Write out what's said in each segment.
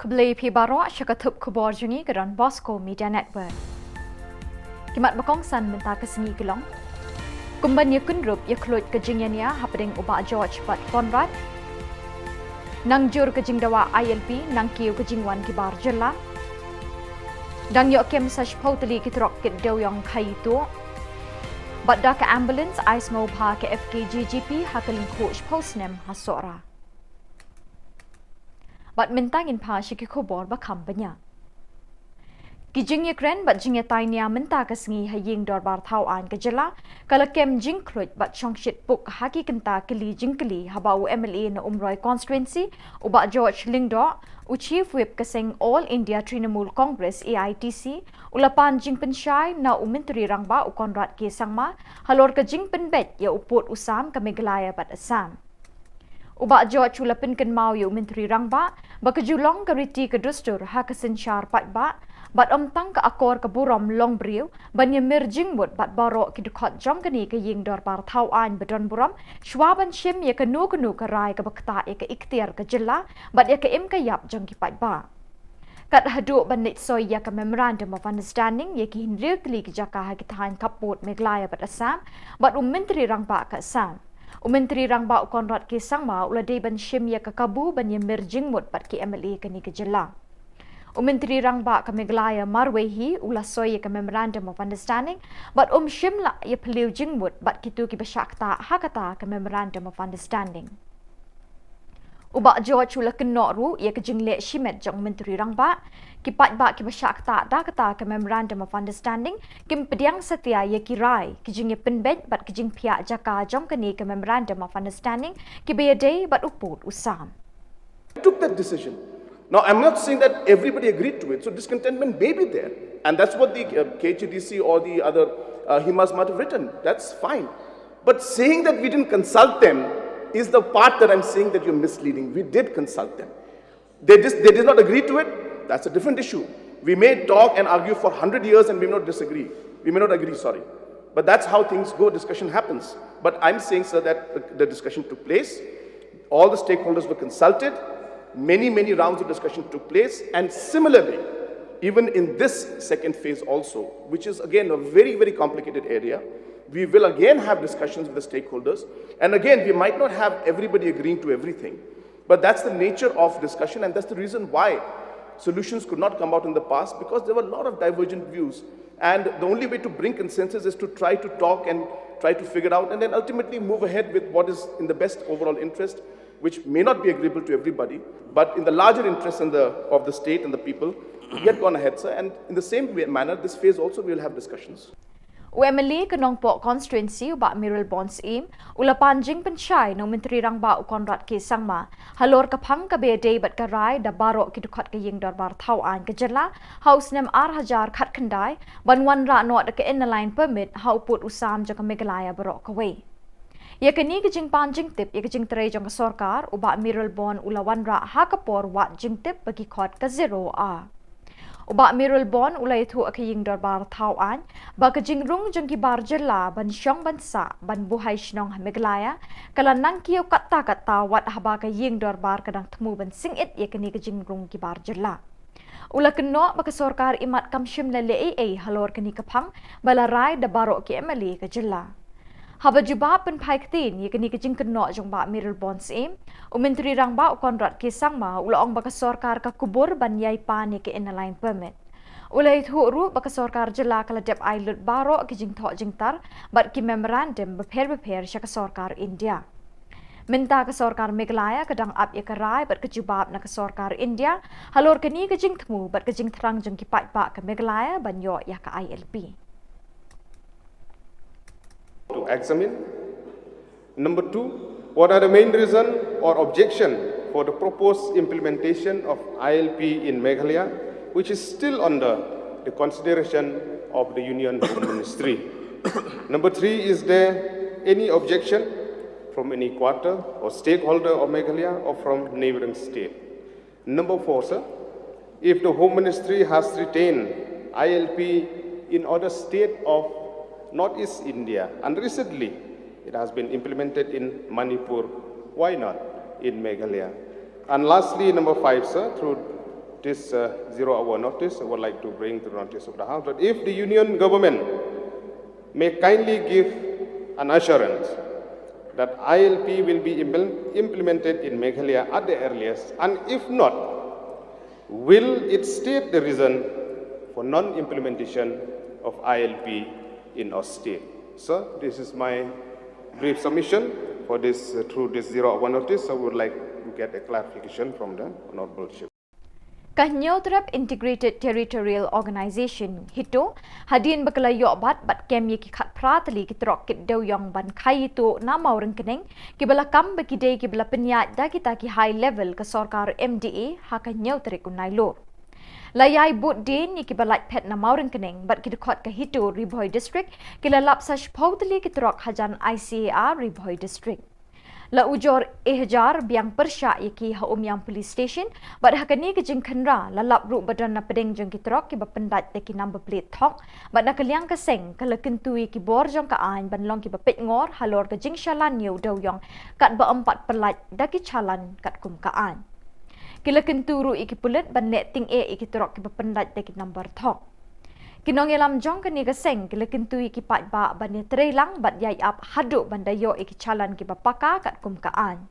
Beli pi baro syakatup Khubor Juni ke Don Bosco Media Network. Kimat bakong san mentah kesengi gelong. Kumban ya kunrup ya kelut kejingnya hapading ubah George Pat Conrad. Nang jur kejing dawa ILP nang kiu kejingwan Khubor Na Ka Jylla. Dang yok kem sash pautali kitrok kit doyong kaitu. Badda ke ambulance ais mau pa ke FKGGP hakaling coach postnem hasora. Bat mentangin pa si Khubor bakam banya. Kijing ye kren bat jing ye tainia menta kesengi haying dorbar tauan ke Jylla kala kem jing krut bat chongshit puk haki kenta keli jing keli habau MLA na Umroi constituency uba George Lingdo u chief whip keseng All India Trinamool Congress AITC ulapan jing pensyai na umentri rangba u Conrad ke sangma halor ke jing penbet ya uput usam ke Meghalaya bat Assam. Uba George ulapin ken mau yu menteri rangba bakajulong kariti ke dustur ha kesensyar patba bat omtang ke akor ke burom long briu banya merjing mut bat baro ki dukot jong kani ke ying dorbar tauan bedon burom shwaban shim ye ke nu ke rai ke bakta ye ke ikhtiar ke Jylla bat ye ke im ke yap jong ki patba kat hadu banit soy ya ke memorandum of understanding ye ki hinrir kli ki jaka ha ki thain kaput Meghalaya bat Assam bat menteri rangba ke Assam Menteri Rangba Conrad ke sangma ulade ban shim ya kakabu ban ye merjing mut pat ki MLA kani ke Jylla. Menteri Rangba ke Meghalaya marwehi ula soy ke memorandum of understanding bat shim la ye peliu jing mut bat kitu ki besyakta hakata ke memorandum of understanding. Uba George ula kenok ru ye ke jingle shimet jong Menteri Rangba ki patba ki besyakta da kata ke memorandum of understanding kim pediang setia ye kirai ki jing ye penbet bat ki jing pihak jaka jong kani ke memorandum of understanding ki beyade bat uput usam. I took that decision. Now I'm not saying that everybody agreed to it, so discontentment may be there, and that's what the KHDC or the other HIMAS might have written. That's fine, but saying that we didn't consult them is the part that I'm saying that you're misleading. We did consult them. They did not agree to it. That's a different issue. We may talk and argue for 100 years and we may not disagree. We may not agree, sorry. But that's how things go, discussion happens. But I'm saying, sir, that the discussion took place. All the stakeholders were consulted. Many rounds of discussion took place. And similarly, even in this second phase also, which is again a very complicated area, we will again have discussions with the stakeholders. And again, we might not have everybody agreeing to everything. But that's the nature of discussion, and that's the reason why solutions could not come out in the past, because there were a lot of divergent views. And the only way to bring consensus is to try to talk and try to figure out, and then ultimately move ahead with what is in the best overall interest, which may not be agreeable to everybody, but in the larger interest of the state and the people, we had gone ahead, sir. And in the same manner, this phase also we will have discussions. UMLA ke Nongpok constituency uba Miral Bonds im ulapan jing pensyai no Menteri Rangba Conrad ke sangma halor kapang ke bede bat karai da barok ki dukhat ke ying dorbar tauan ke Jylla haus nem hajar khat kendai banwan ra no de ke inline permit hau put usam jaka Meghalaya barok kawe ye kini ke jing pan jing tip ye ke jing trai jong sarkar uba Miral Bond ulawan ra hakapor wat jing tip bagi khot ke 0 Uba Miral Bond ulai thu akaying dorbar tauan baka jingrung jong Khubor Na Ka Jylla ban syong bansa ban buhay Shillong Meghalaya kala nang kiyo kata wat haba kaying dorbar kadang temu ban singit ye kini ke jingrung Khubor Na Ka Jylla. Ula keno baka sarkar imat kamshim la lea halor kini kapang balarai da barok ki MLA ke Jylla. Haba jubab pen paiktin ye kini ke jing keno jong ba Miral Bonds im Menteri Rangba Conrad ke sangma ulaong baka sarkar ka kubur ban yai pan ye ke inline permit. Ulai thu ru baka sarkar Jylla kala dep ailut baro ke jing thok jing tar bat ki memorandum beper sya ka sarkar India. Minta ke sarkar Meghalaya kadang ap ye karai bat ke jubab na ke sarkar India halor kini ke jing temu bat ke jing terang jong ki patba ke Meghalaya ban yo ya ka ILP. To examine. Number 2, what are the main reason or objection for the proposed implementation of ILP in Meghalaya, which is still under the consideration of the Union Home Ministry. Number 3, is there any objection from any quarter or stakeholder of Meghalaya or from neighboring state? Number 4, sir, if the Home Ministry has retained ILP in other state of Northeast India, and recently it has been implemented in Manipur, why not in Meghalaya? And lastly, number 5, sir, through this 0-hour notice, I would like to bring to the notice of the House that if the Union government may kindly give an assurance that ILP will be implemented in Meghalaya at the earliest, and if not, will it state the reason for non-implementation of ILP in our state? Sir, this is my brief submission for this through this 0-hour notice. I would like to get a clarification from the Honorable Chief. Kanyotrap Integrated Territorial Organization hito hadin bakalayo bat bat kem ki khat pratali ki trok kit deu yong ban khai to na maurang keneng ki bala kam ba ki dei ki bala penya da kita ki high level ka sarkar MDA ha kanyotre kunai lo layai bot den ni ki bala pet na maurang keneng bat ki khot ka hito Ribhoi district ki la lap sash phautali ki trok hajan ICAR Ribhoi district la ujor ehjar biang persya yaki ha umyang police station bad hakani ke jing khanra la lap ru badan na pedeng jong kitrok ki bapendat te ki number plate thok bad na kaliang ka seng kala kentui ki bor jong ka ain ban long ki bapet ngor halor ka jing shalan yeu dau yong kat ba empat pelat da ki chalan kat kum ka an kila kenturu iki pulet ban net ting e iki trok ki bapendat te ki number thok Kinong elam jong kani ka seng kila kentui ki pat ba ban trelang bat yai ap hadu bandayo iki chalan ki bapaka kat kum kaan.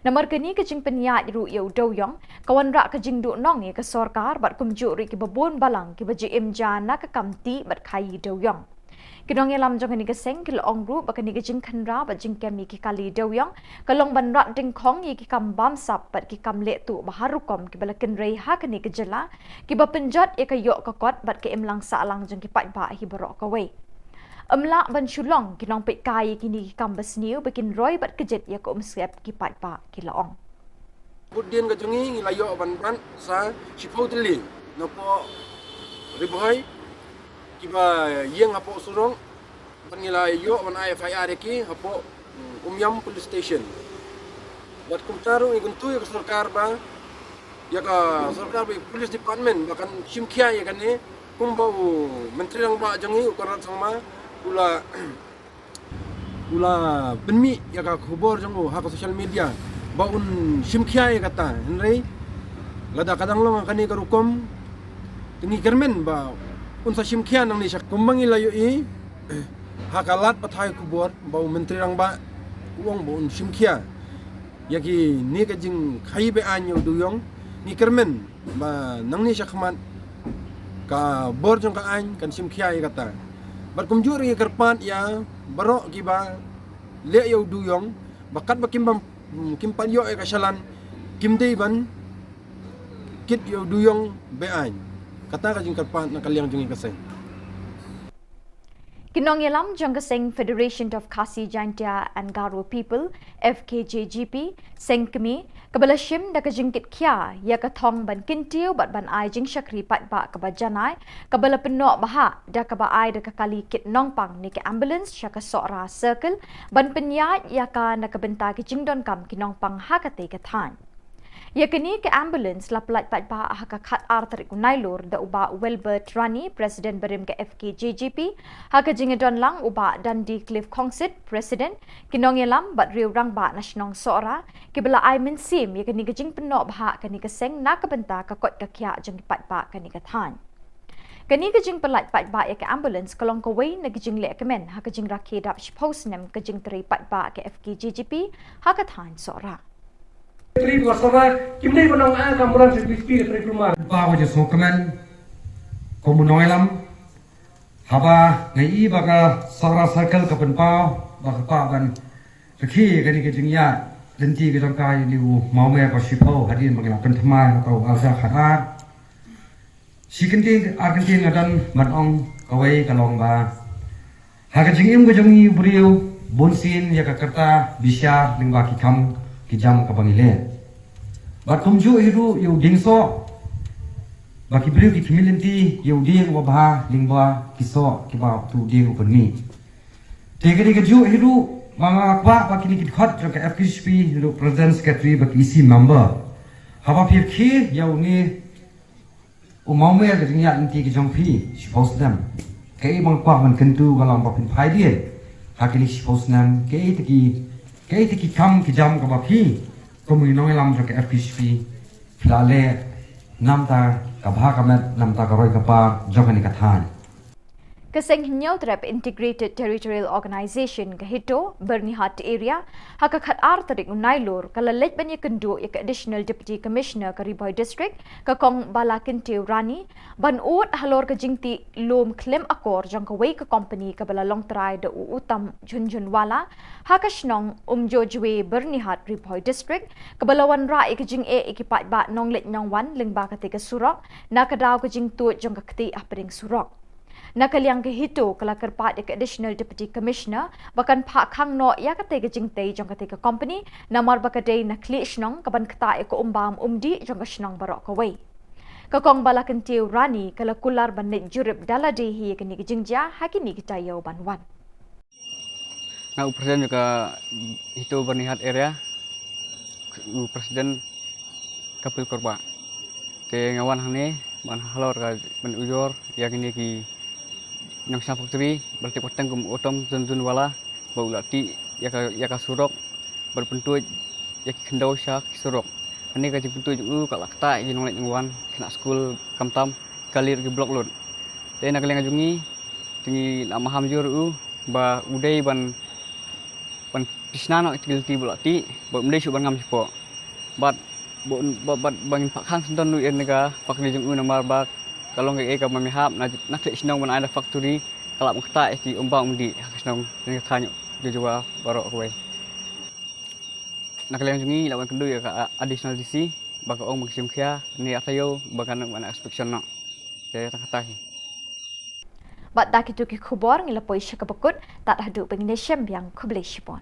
Namar kani ka jing penyat ru yeu dau yong kawan ra ka jing du nong ye ka sarkar bat kum ju ri ki babon balang ki baji imjana ka kamti bat khai dau yong. Kinong elam jong kani ka seng kila ong ru ba kani ka jing khanra bat jing kemi ki kali dau yong kalong ban rat ding khong ye ki kam bam sap bat ki kam le tu baharukom ki balakin rei ha kani ka jela ki ba penjat e ka yok ka kot bat ki emlang sa lang jong ki pat ba hi borok ka we amla ban Shillong kinong pe kai kini ki kam basniu bakin roi bat kejet ya ko umsep ki pat ba ki laong Budin ka jungi ngilayo ban sa Shipotli no po Ribhoi kiba yeng hapo surong panilayo man IFIR ki hapo umyam police station bat kumtaru iguntu ya sarkar ba ya ka sarkar ba police department bahkan simkia ya kan ni kumbau menteri yang ba jangi ukaran sama ula benmi ya ka khubor jango ha ka social media baun simkia ya kata henry lada kadang long kan ni karukom tingi kermen ba unsa simkia nang ni sak kumbangi layo i hakalat pathai kubor bau menteri rang ba uang bau simkia yaki ni ka jing khai be anyo duyong ni kermen ba nang ni sakman ka bor jong ka an kan simkia ya kata bar kumjur ye kerpat ya barok ki ba le yo duyong bakat ba kimpan yo e kasalan kimdei ban kit yo duyong be an kata ka jing kerpat na kaliang jing kaseng Kinong Yelam Jangaseng Federation of Khasi Jaintia and Garo People FKJGP Sengkmi kabala shim da ka jingkit kya ya ka thong ban kintiu bat ban ai jing shakri pat ba ka ba janai kabala penok baha da ka ba ai da ka kali kit nongpang ni ka ambulance shaka sora circle ban penyat ya ka na ka benta ki jingdon kam ki nongpang ha ka te ka than ya kini ke ambulance laplat pat ba ha ka khat arterik nailur da uba Wilbert Rani president berim ke FKJGP ha ka jingdon lang uba Dundee Cliff Kongsit president kinong yelam bat riu rang ba nasionong sora ki bala ai min sim ya kini ka jing penok ba kani ka seng na ka benta ka kot ka kya jing pat ba kani ka than kani ka jing pelat pat ba ya ke ambulance kalong ka wei na ka jing le kemen ha ka jing rakhe dap shposnem ka jing tri pat ba ke FKJGP ha ka than sora Tri wasara kimdei banang a kamuran sekripi tri rumah bawa je sokaman komunoilam haba ngai baka sara circle ka penpau baka pa ban rekhi kani ke jingya denti ke tangkai liu mau me ko sipo hadin bangla penthmai atau alsa khatar sikenting argentin ngadan manong kawai kalong ba ha ka jingim ko jangi buriu bonsin ya ka kerta bisya lingba ki kam kijam ka bangile bat kumju hiru yu dingso baki beliau ki community yu ding wa bha lingba kiso kiba tu ding upani tegeri ke ju hiru manga kwa baki ni khat ka FKSP hiru president secretary baki isi member haba phir khi yu ni umaume ka jingya inti ki jongpi suppose them kai mang kwa man kentu galang ba pin phai die hakini suppose nam kai tiki kam ki jam ka bapi komunong lam ka FPSP filale namta kabha kamet namta karoi kapa jokani kathan Kaseng hinyau terhadap Integrated Territorial Organization ke Hito, Bernihat area, haka khat ar tarik unailor, kalalej banyak kendu ya ke Additional Deputy Commissioner ke Riboy District, ke Kong Balakin Rani, ban ut halor ke jingti lom klaim akor jang ke wei ke company ke balalong terai de utam junjunwala, haka shnong jwe Bernihat Riboy District, ke balawan rai ke jing ikipat ba nong let nong wan ling ba ke surok, na kadaw ke jing tu jang ke keti apering surok. Nakaliang ke hito kala kerpat ke Additional Deputy Commissioner bahkan pak khang no ya kate ke jingtei jong kate ke company namar bakadei na kli shnong kaban kata ko umbam umdi jong ke shnong barok ko wei ka kong balakan tiu rani kala kular banit jurib dala dehi ke ni ke jingja hakini kita yo banwan na presiden juga hito Bernihat area presiden kapil korba ke ngawan hane ban halor ka ban ujor yang ini ki yang sang factory berarti potong kum otom tunjun wala bau lati ya ka surok berbentuk ya kendau syak surok ini ka bentuk ju ka lakta ji nong lek ngwan kena school kamtam kalir ki blok lod te nak leng ajungi tingi amaham jur ba udai ban pisnano tilti bulati ba mdei su ban ngam sipo bat bangin pak khang senton nu nega pak ni jung namar ba kalau nggak eka memihap nak lek sinong ban ada factory kalap mukta ki umbang umdi sinong ni thanyo jua barok kowe nak leng jungi lawan kendu ya ka additional DC baka ong magsim khia ni atayo baka nang mana inspection no te takatahi bat dakitu ki khubor ngilapoi syakabakut tak hadu penginesiam yang kubleshipon